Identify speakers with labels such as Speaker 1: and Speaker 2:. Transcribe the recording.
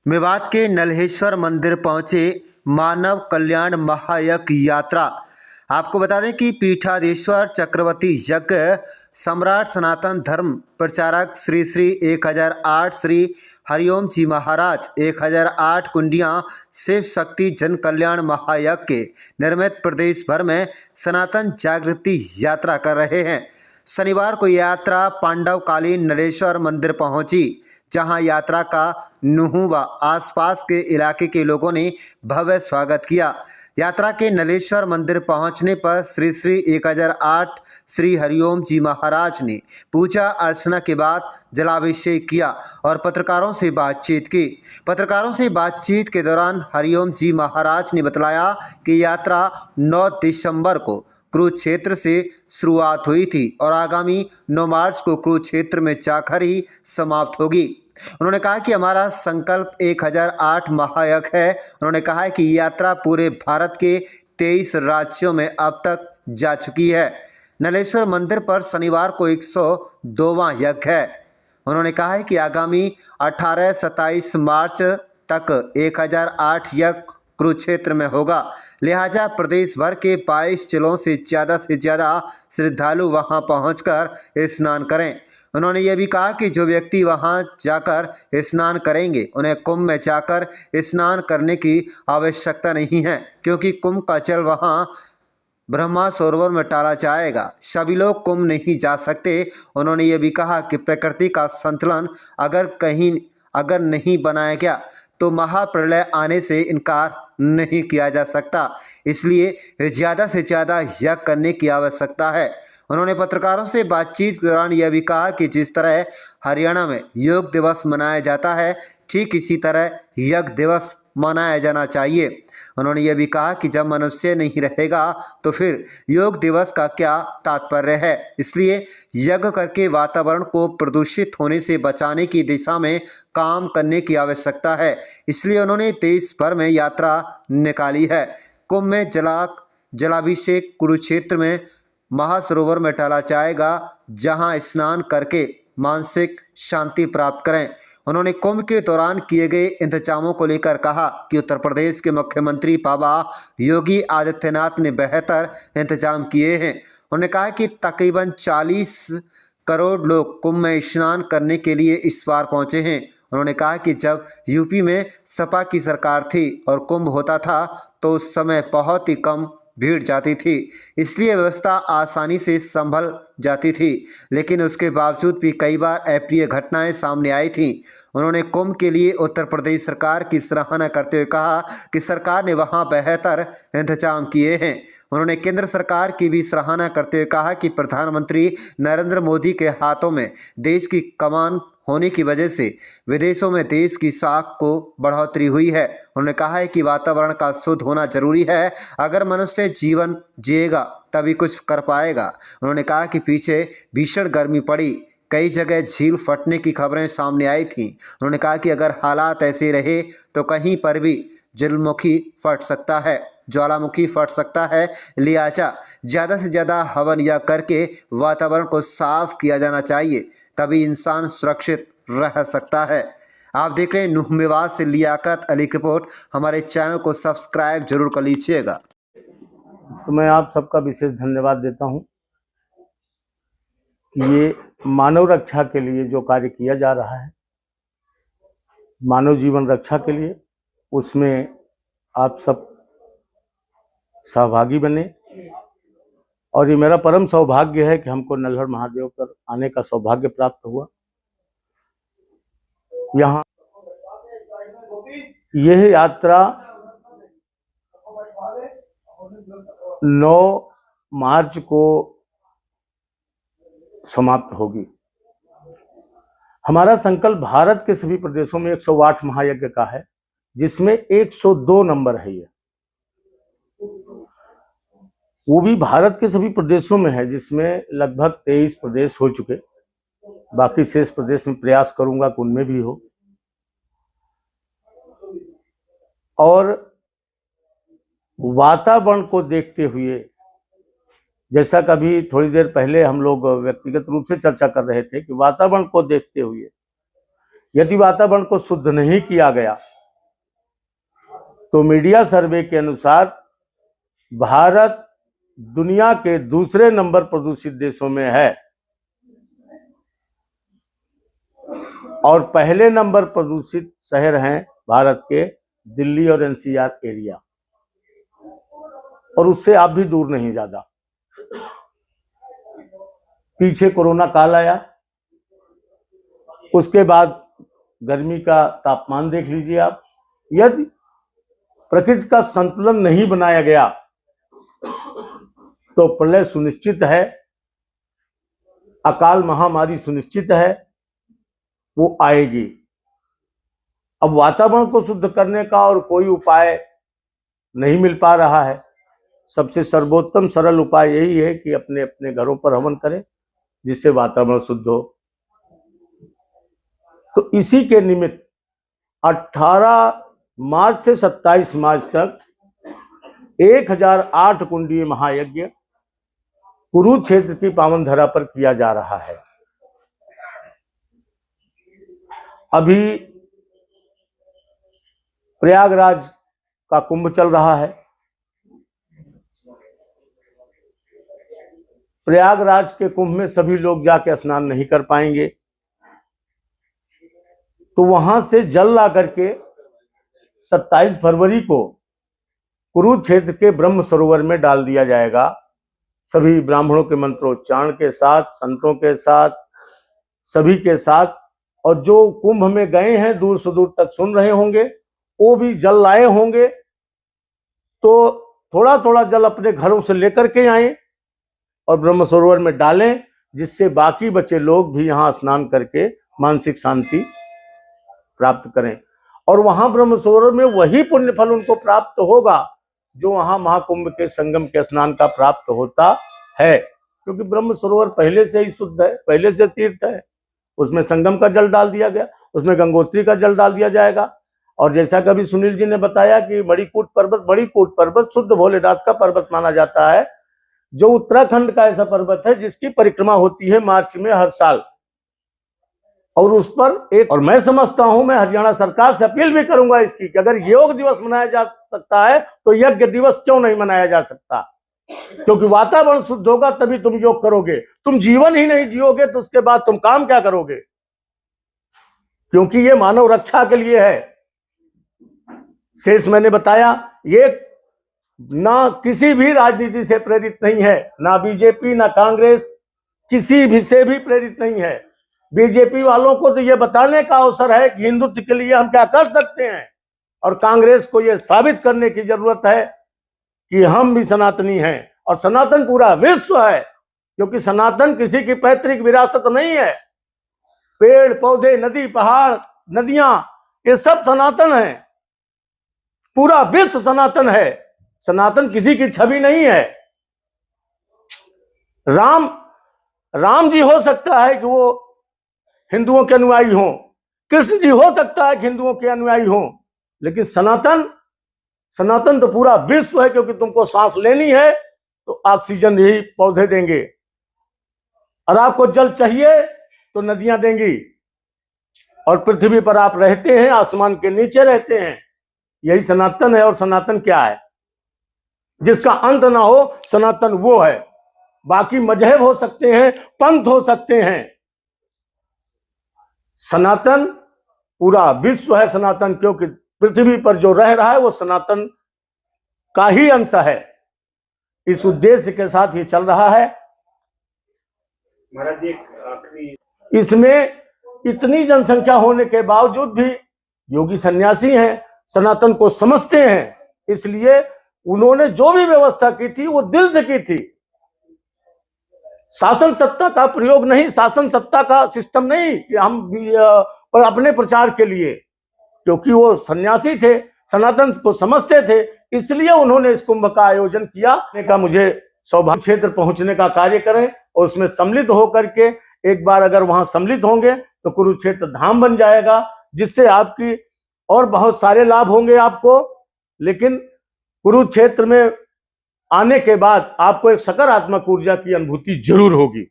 Speaker 1: मेवात के नल्हेश्वर मंदिर पहुंचे मानव कल्याण महायज्ञ यात्रा। आपको बता दें कि पीठाधीश्वर चक्रवर्ती यज्ञ सम्राट सनातन धर्म प्रचारक श्री श्री 1008 श्री हरिओम जी महाराज 1008 कुंडियाँ शिव शक्ति जन कल्याण महायज्ञ के निर्मित प्रदेश भर में सनातन जागृति यात्रा कर रहे हैं। शनिवार को यात्रा पांडवकालीन नलेश्वर मंदिर पहुंची, जहां यात्रा का नुहू व आसपास के इलाके के लोगों ने भव्य स्वागत किया। यात्रा के नलेश्वर मंदिर पहुंचने पर श्री श्री 1008 श्री हरिओम जी महाराज ने पूजा अर्चना के बाद जलाभिषेक किया और पत्रकारों से बातचीत की। पत्रकारों से बातचीत के दौरान हरिओम जी महाराज ने बताया कि यात्रा 9 दिसंबर को कुरुक्षेत्र से शुरुआत हुई थी और आगामी 9 मार्च को कुरुक्षेत्र में जाकर ही समाप्त होगी। उन्होंने कहा कि हमारा संकल्प 1008 महायज्ञ है। उन्होंने कहा कि यात्रा पूरे भारत के 23 राज्यों में अब तक जा चुकी है। नलेश्वर मंदिर पर शनिवार को 102वां यज्ञ है। उन्होंने कहा है कि आगामी 18-27 मार्च तक 1008 यज्ञ कुरुक्षेत्र में होगा, लिहाजा प्रदेश भर के 22 जिलों से ज़्यादा श्रद्धालु वहां पहुंचकर स्नान करें। उन्होंने ये भी कहा कि जो व्यक्ति वहां जाकर स्नान करेंगे उन्हें कुंभ में जाकर स्नान करने की आवश्यकता नहीं है, क्योंकि कुंभ का जल वहां ब्रह्मा सरोवर में डाला जाएगा। सभी लोग कुंभ नहीं जा सकते। उन्होंने ये भी कहा कि प्रकृति का संतुलन अगर नहीं बनाया गया तो महाप्रलय आने से इनकार नहीं किया जा सकता, इसलिए ज़्यादा से ज़्यादा यज्ञ करने की आवश्यकता है। उन्होंने पत्रकारों से बातचीत के दौरान यह भी कहा कि जिस तरह हरियाणा में योग दिवस मनाया जाता है, ठीक इसी तरह यज्ञ दिवस मनाया जाना चाहिए। उन्होंने ये भी कहा कि जब मनुष्य नहीं रहेगा तो फिर योग दिवस का क्या तात्पर्य है, इसलिए यज्ञ करके वातावरण को प्रदूषित होने से बचाने की दिशा में काम करने की आवश्यकता है। इसलिए उन्होंने देश भर में यात्रा निकाली है। कुंभ में जलाभिषेक कुरुक्षेत्र में महासरोवर में डाला जाएगा, जहां स्नान करके मानसिक शांति प्राप्त करें। उन्होंने कुंभ के दौरान किए गए इंतजामों को लेकर कहा कि उत्तर प्रदेश के मुख्यमंत्री बाबा योगी आदित्यनाथ ने बेहतर इंतजाम किए हैं। उन्होंने कहा कि तकरीबन 40 करोड़ लोग कुंभ में स्नान करने के लिए इस बार पहुंचे हैं। उन्होंने कहा कि जब यूपी में सपा की सरकार थी और कुंभ होता था तो उस समय बहुत ही कम भीड़ जाती थी, इसलिए व्यवस्था आसानी से संभल जाती थी, लेकिन उसके बावजूद भी कई बार अप्रिय घटनाएं सामने आई थीं। उन्होंने कुंभ के लिए उत्तर प्रदेश सरकार की सराहना करते हुए कहा कि सरकार ने वहां बेहतर इंतजाम किए हैं। उन्होंने केंद्र सरकार की भी सराहना करते हुए कहा कि प्रधानमंत्री नरेंद्र मोदी के हाथों में देश की कमान होने की वजह से विदेशों में देश की साख को बढ़ोतरी हुई है। उन्होंने कहा है कि वातावरण का शुद्ध होना जरूरी है। अगर मनुष्य जीवन जिएगा तभी कुछ कर पाएगा। उन्होंने कहा कि पीछे भीषण गर्मी पड़ी, कई जगह झील फटने की खबरें सामने आई थीं। उन्होंने कहा कि अगर हालात ऐसे रहे तो कहीं पर भी ज्वालामुखी फट सकता है, लिहाजा ज़्यादा से ज़्यादा हवन या करके वातावरण को साफ किया जाना चाहिए, तभी इंसान सुरक्षित रह सकता है। आप देख रहे हैं नुह मेवात से लियाकत अली की रिपोर्ट। हमारे चैनल को सब्सक्राइब जरूर कर लीजिएगा।
Speaker 2: तो मैं आप सबका विशेष धन्यवाद देता हूं कि ये मानव रक्षा के लिए जो कार्य किया जा रहा है, मानव जीवन रक्षा के लिए, उसमें आप सब सहभागी बने। और ये मेरा परम सौभाग्य है कि हमको नल्हड़ महादेव पर आने का सौभाग्य प्राप्त हुआ। यहाँ यह यात्रा 9 मार्च को समाप्त होगी। हमारा संकल्प भारत के सभी प्रदेशों में 108 महायज्ञ का है, जिसमें 102 नंबर है। ये वो भी भारत के सभी प्रदेशों में है, जिसमें लगभग 23 प्रदेश हो चुके। बाकी शेष प्रदेश में प्रयास करूंगा कि उनमें भी हो। और वातावरण को देखते हुए, जैसा कभी थोड़ी देर पहले हम लोग व्यक्तिगत रूप से चर्चा कर रहे थे कि वातावरण को देखते हुए यदि वातावरण को शुद्ध नहीं किया गया तो मीडिया सर्वे के अनुसार भारत दुनिया के दूसरे नंबर प्रदूषित देशों में है और पहले नंबर प्रदूषित शहर हैं भारत के दिल्ली और एनसीआर एरिया, और उससे आप भी दूर नहीं ज्यादा। पीछे कोरोना काल आया, उसके बाद गर्मी का तापमान देख लीजिए आप। यदि प्रकृति का संतुलन नहीं बनाया गया तो प्रलय सुनिश्चित है, अकाल महामारी सुनिश्चित है, वो आएगी। अब वातावरण को शुद्ध करने का और कोई उपाय नहीं मिल पा रहा है। सबसे सर्वोत्तम सरल उपाय यही है कि अपने अपने घरों पर हवन करें, जिससे वातावरण शुद्ध हो। तो इसी के निमित्त 18 मार्च से 27 मार्च तक 1008 कुंडीय महायज्ञ कुरुक्षेत्र की पावन धरा पर किया जा रहा है। अभी प्रयागराज का कुंभ चल रहा है। प्रयागराज के कुंभ में सभी लोग जाके स्नान नहीं कर पाएंगे, तो वहां से जल ला करके 27 फरवरी को कुरुक्षेत्र के ब्रह्म सरोवर में डाल दिया जाएगा। सभी ब्राह्मणों के मंत्रोच्चारण के साथ, संतों के साथ, सभी के साथ। और जो कुंभ में गए हैं, दूर से दूर तक सुन रहे होंगे, वो भी जल लाए होंगे, तो थोड़ा थोड़ा जल अपने घरों से लेकर के आए और ब्रह्म सरोवर में डालें, जिससे बाकी बचे लोग भी यहाँ स्नान करके मानसिक शांति प्राप्त करें। और वहां ब्रह्म सरोवर में वही पुण्य फल उनको प्राप्त होगा जो वहां महाकुंभ के संगम के स्नान का प्राप्त होता है, क्योंकि ब्रह्म सरोवर पहले से ही शुद्ध है, पहले से तीर्थ है। उसमें संगम का जल डाल दिया गया, उसमें गंगोत्री का जल डाल दिया जाएगा। और जैसा कभी सुनील जी ने बताया कि मणिकूट पर्वत शुद्ध भोलेनाथ का पर्वत माना जाता है, जो उत्तराखंड का ऐसा पर्वत है जिसकी परिक्रमा होती है मार्च में हर साल। और उस पर और मैं समझता हूं, मैं हरियाणा सरकार से अपील भी करूंगा इसकी कि अगर योग दिवस मनाया जा सकता है तो यज्ञ दिवस क्यों नहीं मनाया जा सकता? क्योंकि वातावरण शुद्ध होगा तभी तुम योग करोगे। तुम जीवन ही नहीं जियोगे तो उसके बाद तुम काम क्या करोगे? क्योंकि ये मानव रक्षा के लिए है। शेष मैंने बताया, ये ना किसी भी राजनीति से प्रेरित नहीं है, ना बीजेपी ना कांग्रेस, किसी भी से भी प्रेरित नहीं है। बीजेपी वालों को तो ये बताने का अवसर है कि हिंदुत्व के लिए हम क्या कर सकते हैं, और कांग्रेस को ये साबित करने की जरूरत है कि हम भी सनातनी हैं और सनातन पूरा विश्व है। क्योंकि सनातन किसी की पैतृक विरासत नहीं है। पेड़ पौधे, नदी, पहाड़, नदियां, ये सब सनातन है। पूरा विश्व सनातन है। सनातन किसी की छवि नहीं है। राम जी हो सकता है कि वो हिंदुओं के अनुयायी हों, कृष्ण जी हो सकता है कि हिंदुओं के अनुयायी हों, लेकिन सनातन तो पूरा विश्व है। क्योंकि तुमको सांस लेनी है तो ऑक्सीजन यही पौधे देंगे, और आपको जल चाहिए तो नदियां देंगी। और पृथ्वी पर आप रहते हैं, आसमान के नीचे रहते हैं, यही सनातन है। और सनातन क्या है? जिसका अंत ना हो, सनातन वो है। बाकी मजहब हो सकते हैं, पंथ हो सकते हैं, सनातन पूरा विश्व है। सनातन क्योंकि पृथ्वी पर जो रह रहा है वो सनातन का ही अंश है। इस उद्देश्य के साथ ये चल रहा है। इसमें इतनी जनसंख्या होने के बावजूद भी योगी सन्यासी हैं, सनातन को समझते हैं, इसलिए उन्होंने जो भी व्यवस्था की थी वो दिल से की थी। शासन सत्ता का प्रयोग नहीं, शासन सत्ता का सिस्टम नहीं कि हम अपने प्रचार के लिए, क्योंकि वो सन्यासी थे, सनातन को समझते थे, इसलिए उन्होंने इस कुंभ का आयोजन किया। मुझे सौभाग्य क्षेत्र पहुंचने का कार्य करें और उसमें सम्मिलित होकर के एक बार अगर वहां सम्मिलित होंगे तो कुरुक्षेत्र धाम बन जाएगा, जिससे आपकी और बहुत सारे लाभ होंगे आपको। लेकिन कुरुक्षेत्र में आने के बाद आपको एक सकारात्मक ऊर्जा की अनुभूति जरूर होगी।